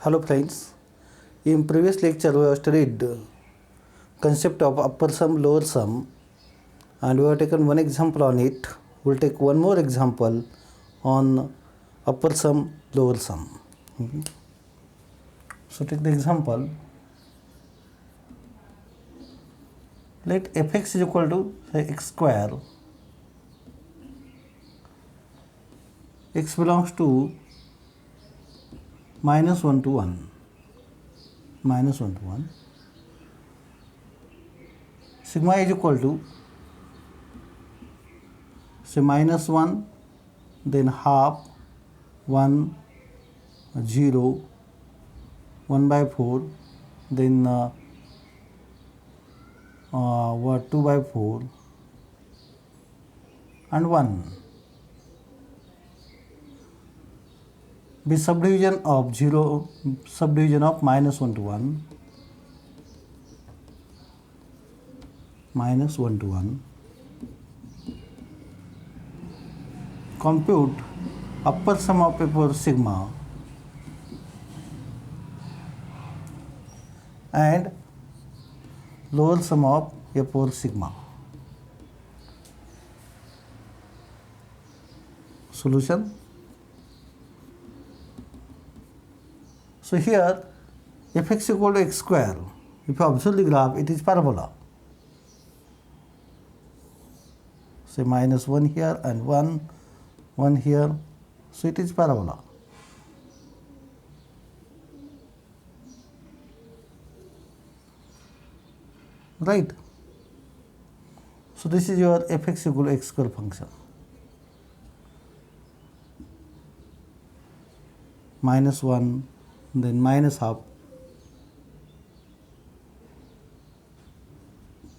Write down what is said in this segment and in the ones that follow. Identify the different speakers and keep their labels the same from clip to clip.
Speaker 1: Hello friends, in previous lecture we have studied concept of upper sum, lower sum, and we have taken one example on it. We will take one more example on upper sum, lower sum. So take the example, let fx is equal to say x square, x belongs to minus 1 to 1, minus 1 to 1. Sigma is equal to say minus 1, then half, 1, 0, 1 by 4, then 2 by 4 and 1. Be subdivision of 0, subdivision of minus 1 to 1, minus 1 to 1. Compute upper sum of a power sigma and lower sum of a power sigma. Solution. So here fx equal to x square. If you observe the graph, it is parabola. Say minus 1 here and 1 here. So it is parabola. Right. So this is your fx equal to x square function. Minus 1, then minus half.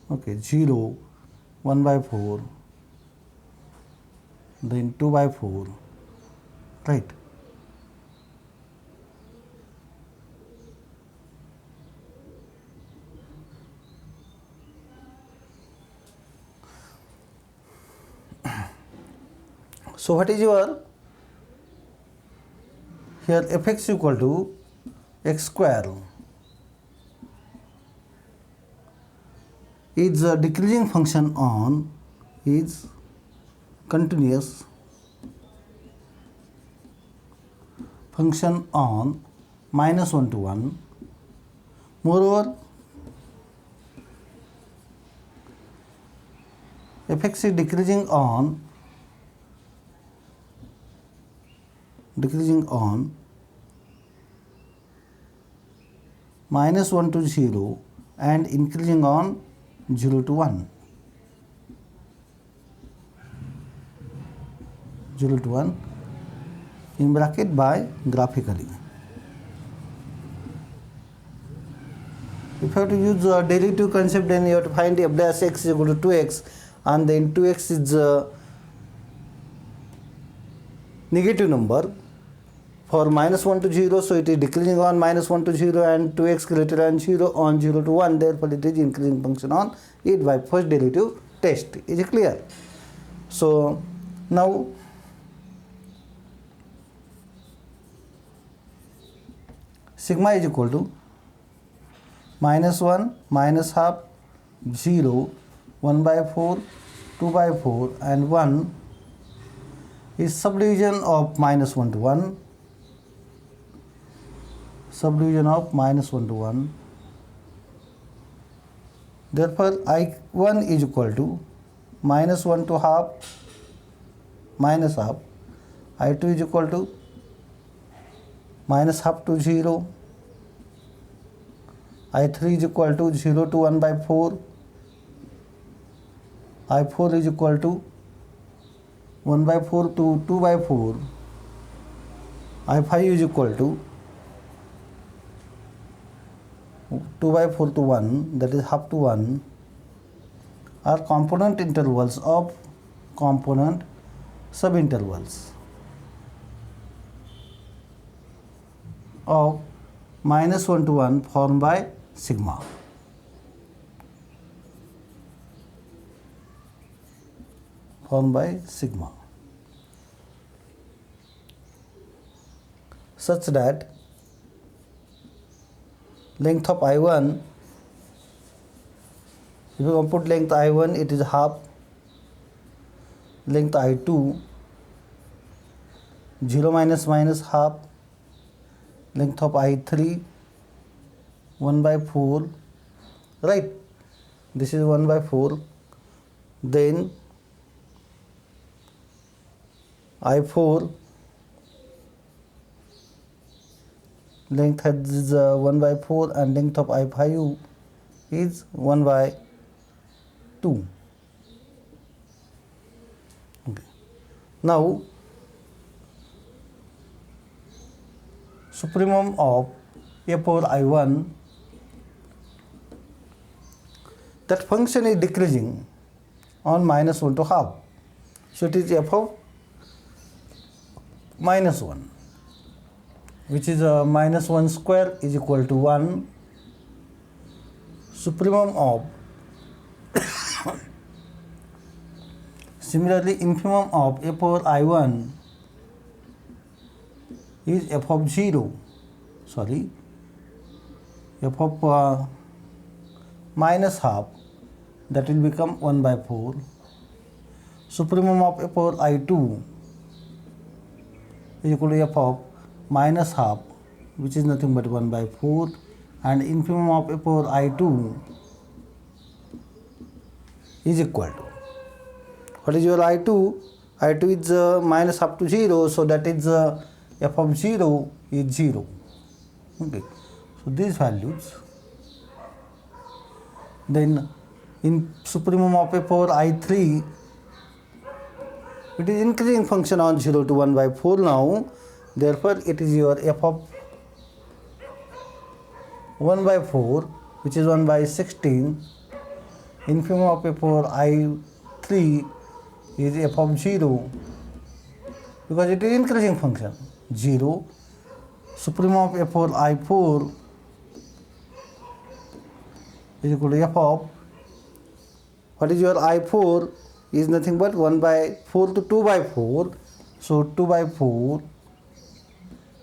Speaker 1: Okay, 0, 1 by 4, then 2 by 4, right. So what is your here fx equal to x square is a decreasing function on is continuous function on minus 1 to 1. Moreover, fx is decreasing on minus 1 to 0 and increasing on 0 to 1. 0 to 1 in bracket by graphically. If you have to use a derivative concept, then you have to find f dash x is equal to 2x, and then 2x is a negative number. For minus 1 to 0, so it is decreasing on minus 1 to 0 and 2x greater than 0 on 0 to 1, therefore it is increasing function on it by first derivative test. Is it clear? So now sigma is equal to minus 1, minus half, 0, 1 by 4, 2 by 4 and 1 is subdivision of minus 1 to 1. Subdivision of minus 1 to 1. Therefore, I1 is equal to minus 1 to half, minus half. I2 is equal to minus half to 0. I3 is equal to 0 to 1 by 4. I4 is equal to 1 by 4 to 2 by 4. I5 is equal to 2 by 4 to 1, that is half to 1, are component intervals of component subintervals of minus 1 to 1 formed by sigma. Such that length of I1, if you compute length I1, it is half, length I2, 0 minus minus half, length of I3, 1 by 4, right? This is 1 by 4. Then I4, length is 1 by 4 and length of I5 is 1 by 2. Okay. Now, supremum of a power I1, that function is decreasing on minus 1 to half. So it is f of minus 1, which is minus 1 square is equal to 1. Supremum of similarly infimum of a power I1 is f of 0, f of minus half, that will become 1 by 4. Supremum of a power I2 is equal to f of minus half, which is nothing but 1 by 4, and infimum of a power I2 is equal to, what is your I2? I2 is minus half to 0, so that is f of 0 is 0. Okay, so these values. Then in supremum of a power I3, it is increasing function on 0 to 1 by 4 now. Therefore, it is your f of 1 by 4, which is 1 by 16. Infimum of a power I3 is f of 0, because it is increasing function 0. Supremum of a power I4 is equal to f of, what is your I4 is nothing but 1 by 4 to 2 by 4, so 2 by 4,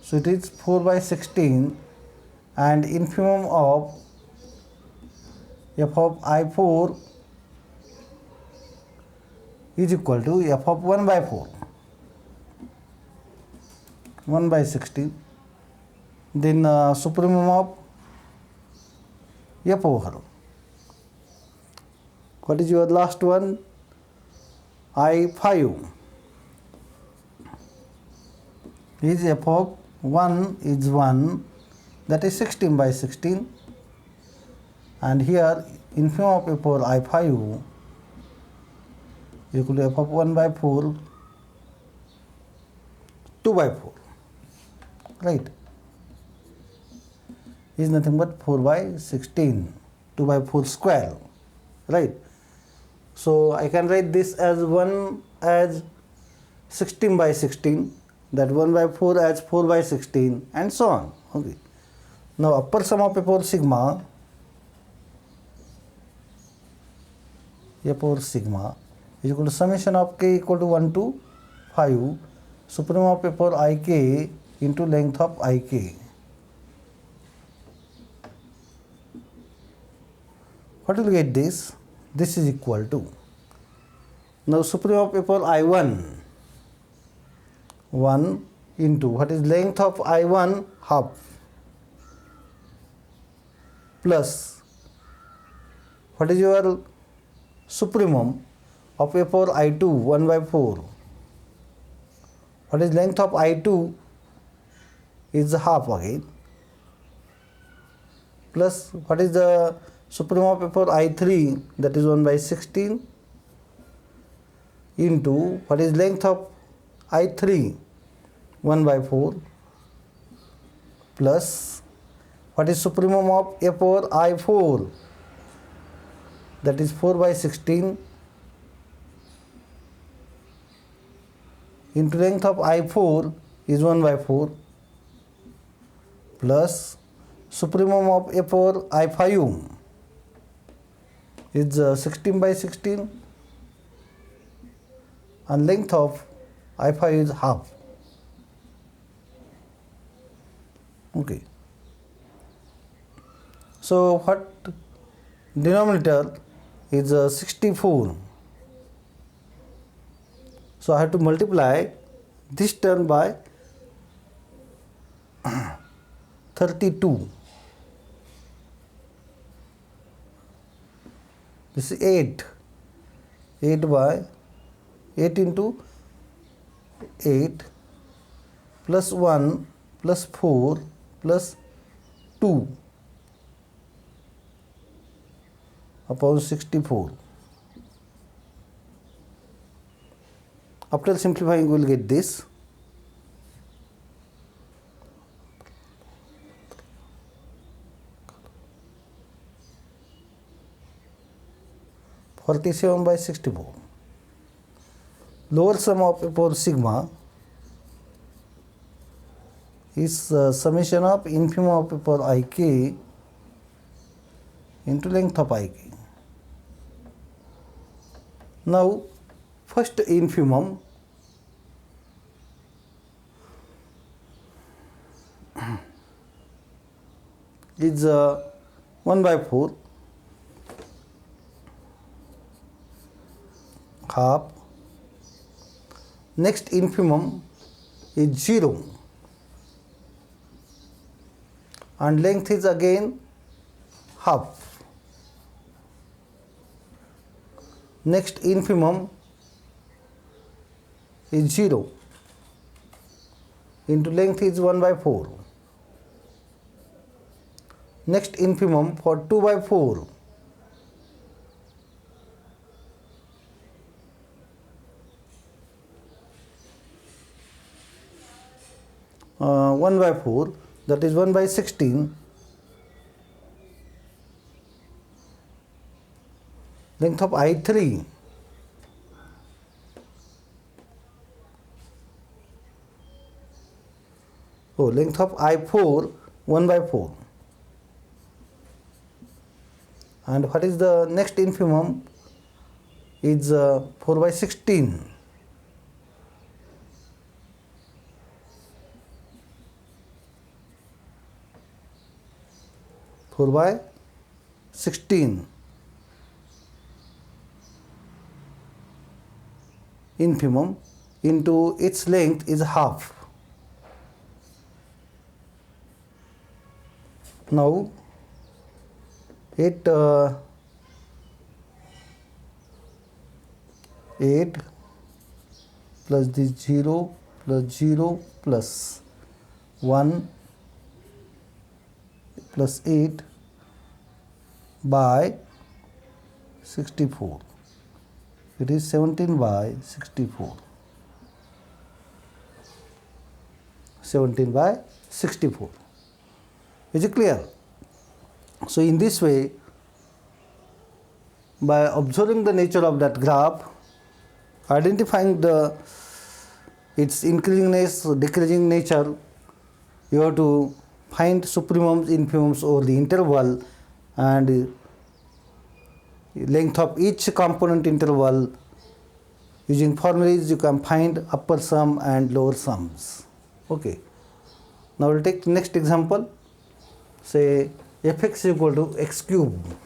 Speaker 1: so it is 4 by 16, and infimum of f of I4 is equal to f of 1 by 4, 1 by 16. Then supremum of f over, what is your last one? I5 is f of 1 is 1, that is 16 by 16, and here infimum of a power I5 equal to f of 1 by 4, 2 by 4, right, is nothing but 4 by 16, 2 by 4 square, right. So I can write this as 1 as 16 by 16, that 1 by 4 as 4 by 16, and so on. Okay. Now upper sum of a power sigma, a power sigma is equal to summation of k equal to 1 to 5, supremum of a power ik into length of ik. What will get this? This is equal to, now supremum of a power I1, 1 into, what is length of I1 half, plus, what is your supremum of a power I2, 1 by 4, what is length of I2 is half again, plus what is the supremum of a power I3, that is 1 by 16, into what is length of I3, 1 by 4, plus what is supremum of a power I4, that is 4 by 16, into length of I4 is 1 by 4, plus supremum of a power I5 is 16 by 16, and length of I5 is half. Okay. So what denominator is 64. So I have to multiply this term by 32. This is 8. 8 by 8 into 8 plus 1 plus 4 plus 2 upon 64. After simplifying, we will get this. (47 by 64). Lower sum of upon sigma is summation of infimum of upon ik into length of ik. Now, first infimum is 1 by 4 half. Next infimum is 0 and length is again half. Next infimum is 0 into length is 1 by 4. Next infimum for 2 by 4 1 by 4, that is 1 by 16. Length of I3 length of I4 1 by 4. And what is the next infimum is 4 by 16. 4 by 16 infimum into its length is half. Now 8 plus this 0 plus 0 plus 1 plus 8 by 64. It is 17 by 64. 17 by 64. Is it clear? So in this way, by observing the nature of that graph, identifying its increasingness, decreasing nature, you have to find supremums, infimums over the interval, and length of each component interval. Using formulas, you can find upper sum and lower sums. Okay. Now we'll take the next example. Say fx is equal to x cube.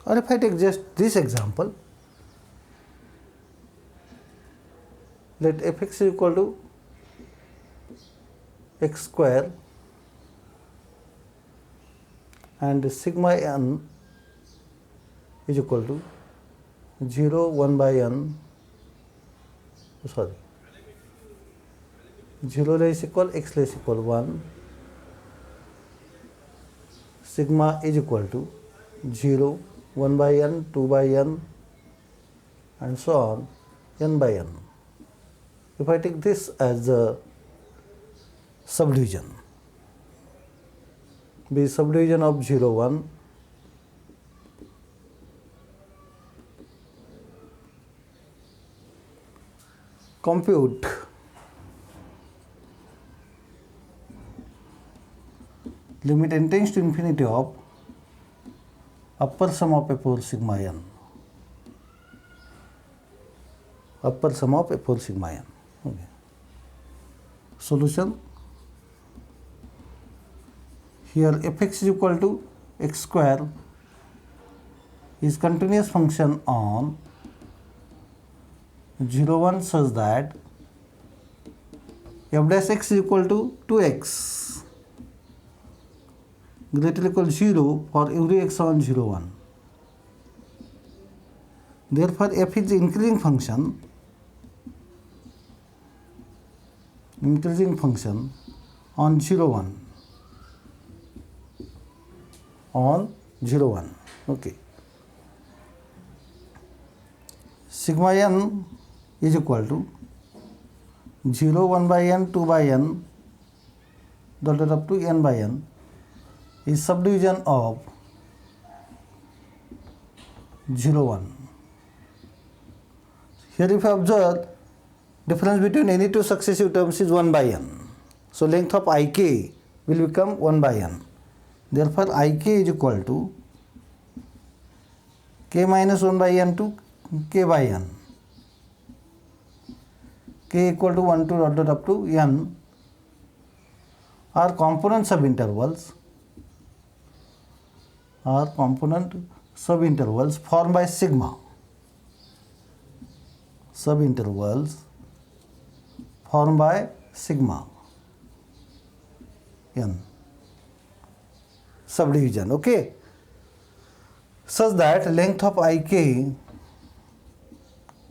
Speaker 1: Or if I take just this example, let fx is equal to x square and sigma n is equal to 0, 1 by n, 0 less equal, x less equal 1, sigma is equal to 0, 1 by n, 2 by n, and so on, n by n. If I take this as the subdivision, be subdivision of 0, 1, compute limit n tends to infinity of upper sum of f over sigma n. Upper sum of f over sigma n. Okay. Solution. Here fx is equal to x square is continuous function on 0 1 such that f dash x is equal to 2x greater or equal to 0 for every x on 0 1. Therefore, f is increasing function on 0 1. On 0 1. Okay. Sigma n is equal to 0 1 by n 2 by n dot dot up to n by n is subdivision of 0 1. Here if you observe, difference between any two successive terms is 1 by n. So length of ik will become 1 by n. Therefore ik is equal to k minus 1 by n to k by n. K equal to 1 to dot dot up to n are component subintervals formed by sigma. Subintervals formed by sigma n. Subdivision, okay, such that length of ik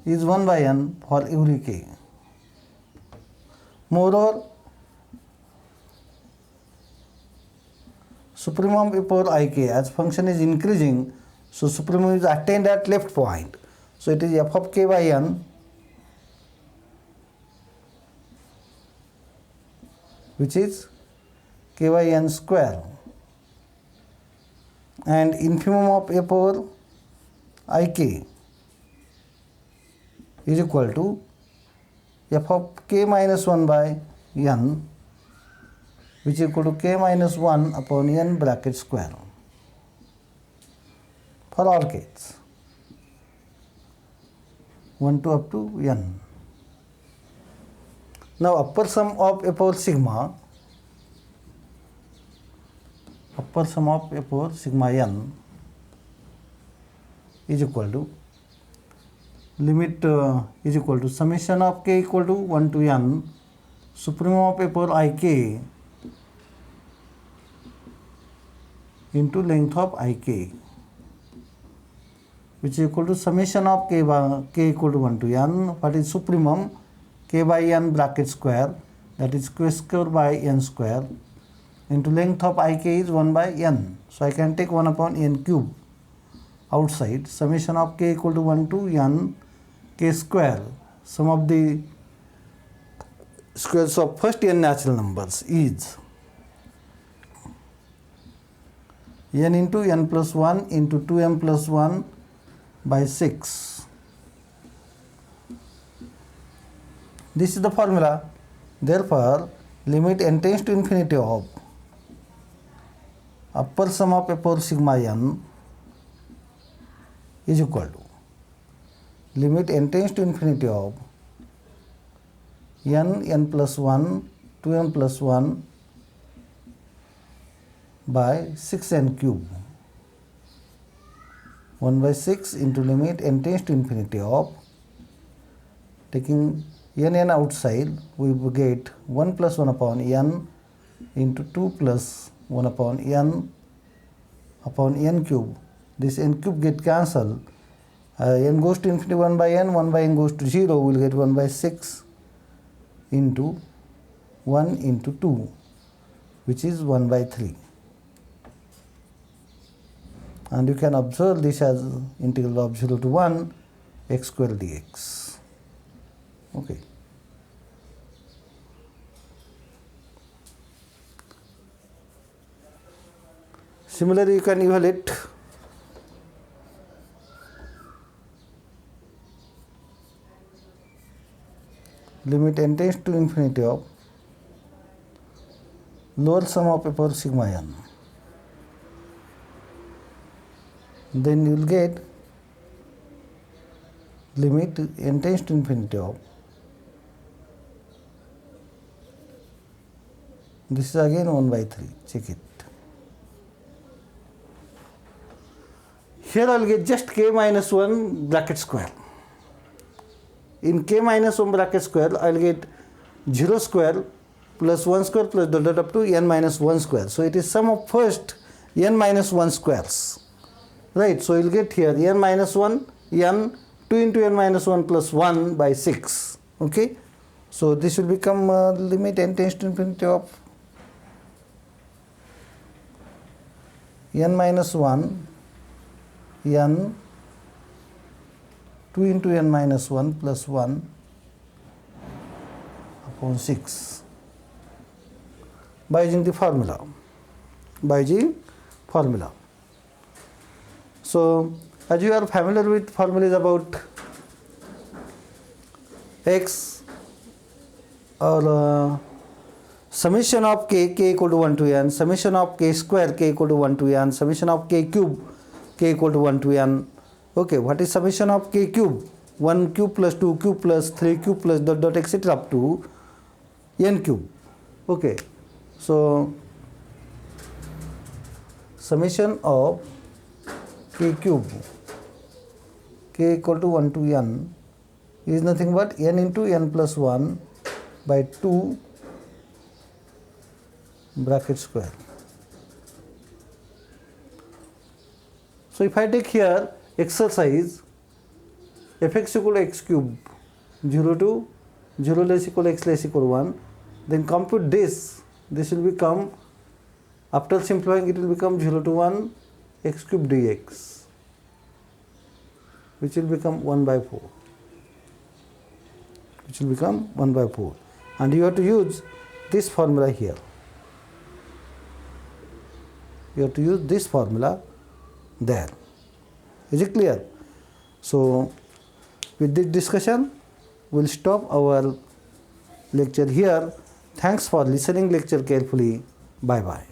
Speaker 1: is 1 by n for every k. Moreover, supremum f over ik, as function is increasing, so supremum is attained at left point. So it is f of k by n, which is k by n square, and infimum of f over ik is equal to f of k minus 1 by n, which is equal to k minus 1 upon n bracket square for all k's 1 to up to n. Now upper sum of f over sigma n is equal to limit is equal to summation of k equal to 1 to n supremum of f over ik into length of ik, which is equal to summation of k by k equal to 1 to n. What is supremum? K by n bracket square, that is k square by n square, into length of ik is 1 by n. So I can take 1 upon n cube outside. Summation of k equal to 1 to n k square, sum of the squares of first n natural numbers is n into n plus 1 into 2m plus 1 by 6. This is the formula. Therefore, limit n tends to infinity of upper sum of f over sigma n is equal to limit n tends to infinity of n plus 1 2m plus 1 by 6n cube 1 by 6 into limit n tends to infinity of, taking n outside, we will get 1 plus 1 upon n into 2 plus 1 upon n cube. This n cube get cancelled. N goes to infinity 1 by n goes to 0, we will get 1 by 6 into 1 into 2, which is 1 by 3. And you can observe this as integral of 0 to 1 x square dx. Okay. Similarly, you can evaluate limit n tends to infinity of lower sum of a power sigma n, then you will get limit n tends to infinity of, this is again 1 by 3, check it. Here I will get just k minus 1 bracket square. In k minus 1 bracket square, I will get 0 square plus 1 square plus dot dot up to n minus 1 square. So it is sum of first n minus 1 squares. Right, so you will get here n minus 1, n, 2 into n minus 1 plus 1 by 6. Okay, so this will become limit n tends to infinity of n minus 1, n, 2 into n minus 1 plus 1 upon 6 by using the formula. So as you are familiar with formulas about x or summation of k equal to 1 to n, summation of k square k equal to 1 to n, summation of k cube k equal to 1 to n. Okay, what is summation of k cube? 1 cube plus 2 cube plus 3 cube plus dot dot etc. up to n cube. Okay, so summation of k cube k equal to 1 to n is nothing but n into n plus 1 by 2 bracket square. So if I take here exercise fx equal to x cube 0 to 0 less equal x less equal 1, then compute this will become, after simplifying it will become 0 to 1 x cube dx, which will become 1 by 4, and you have to use this formula here. You have to use this formula there. Is it clear? So with this discussion we will stop our lecture here. Thanks for listening lecture carefully. Bye bye.